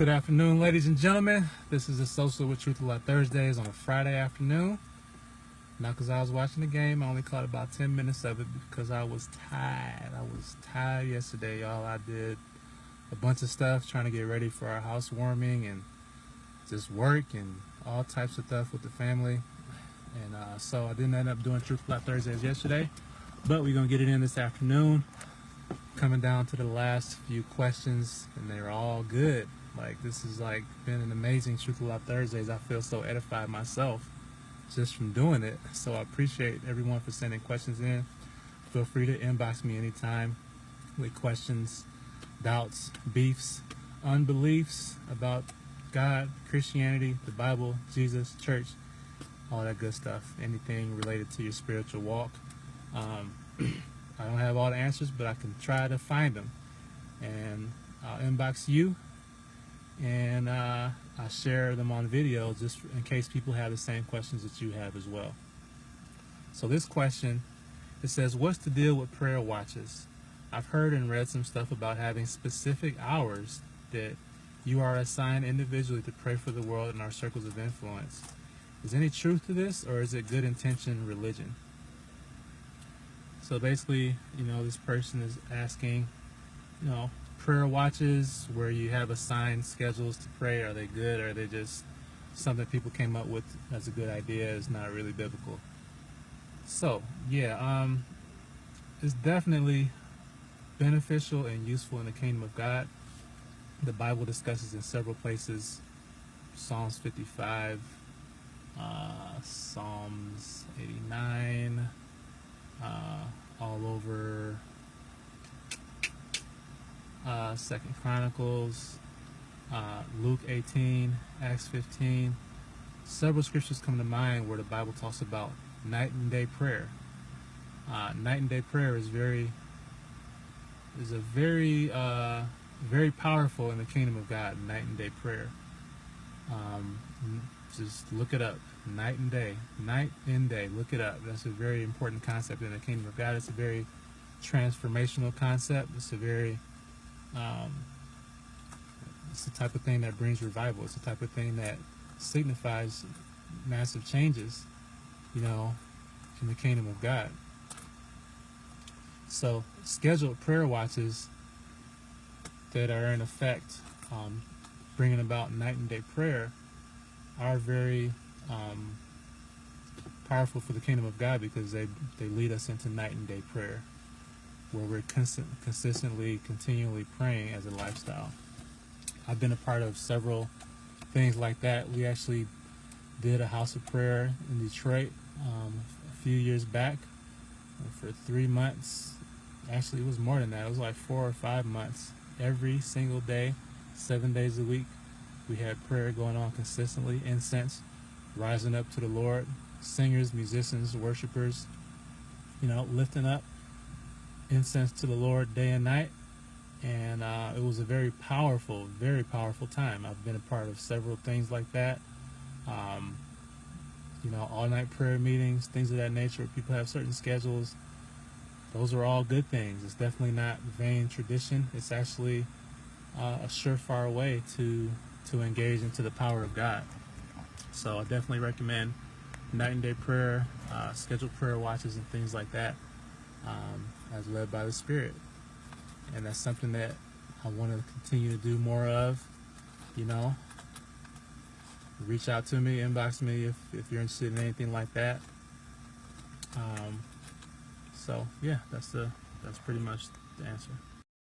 Good afternoon, ladies and gentlemen. This is a Social with Truth a Lot Thursdays on a Friday afternoon. Not because I was watching the game. I only caught about 10 minutes of it because I was tired. I was tired yesterday, y'all. I did a bunch of stuff trying to get ready for our housewarming and just work and all types of stuff with the family. And so I didn't end up doing Truth a Lot Thursdays yesterday, but we're going to get it in this afternoon. Coming down to the last few questions, and they're all good. Like, this has been an amazing Truth a Lot Thursdays. I feel so edified myself just from doing it. So I appreciate everyone for sending questions in. Feel free to inbox me anytime with questions, doubts, beefs, unbeliefs about God, Christianity, the Bible, Jesus, church, all that good stuff. Anything related to your spiritual walk. I don't have all the answers, but I can try to find them. And I'll inbox you, and I share them on video just in case people have the same questions that you have as well. So this question, it says, what's the deal with prayer watches? I've heard and read some stuff about having specific hours that you are assigned individually to pray for the world in our circles of influence. Is any truth to this, or is it good intention religion? So basically, this person is asking, prayer watches where you have assigned schedules to pray, are they good, or are they just something people came up with as a good idea, is not really biblical? So, yeah, it's definitely beneficial and useful in the kingdom of God. The Bible discusses in several places, Psalms 55, Psalms 89, all over 2nd Chronicles, Luke 18, Acts 15. Several scriptures come to mind where the Bible talks about night and day prayer. Night and day prayer is very powerful in the kingdom of God. Night and day prayer. Just look it up. Night and day. Night and day. Look it up. That's a very important concept in the kingdom of God. It's a very transformational concept. It's a very it's the type of thing that brings revival. It's the type of thing that signifies massive changes, in the kingdom of God. So scheduled prayer watches that are in effect bringing about night and day prayer are very powerful for the kingdom of God, because they lead us into night and day prayer, where we're consistently, continually praying as a lifestyle. I've been a part of several things like that. We actually did a house of prayer in Detroit a few years back for 3 months. Actually, it was more than that. It was like 4 or 5 months. Every single day, 7 days a week, we had prayer going on consistently, incense rising up to the Lord, singers, musicians, worshipers, lifting up incense to the Lord day and night. And it was a very powerful time. I've been a part of several things like that. All-night prayer meetings, things of that nature, where people have certain schedules. Those are all good things. It's definitely not vain tradition. It's actually a surefire way to engage into the power of God. So I definitely recommend night and day prayer, scheduled prayer watches and things like that, as led by the Spirit. And that's something that I want to continue to do more of. Reach out to me, inbox me if you're interested in anything like that. So yeah, that's pretty much the answer.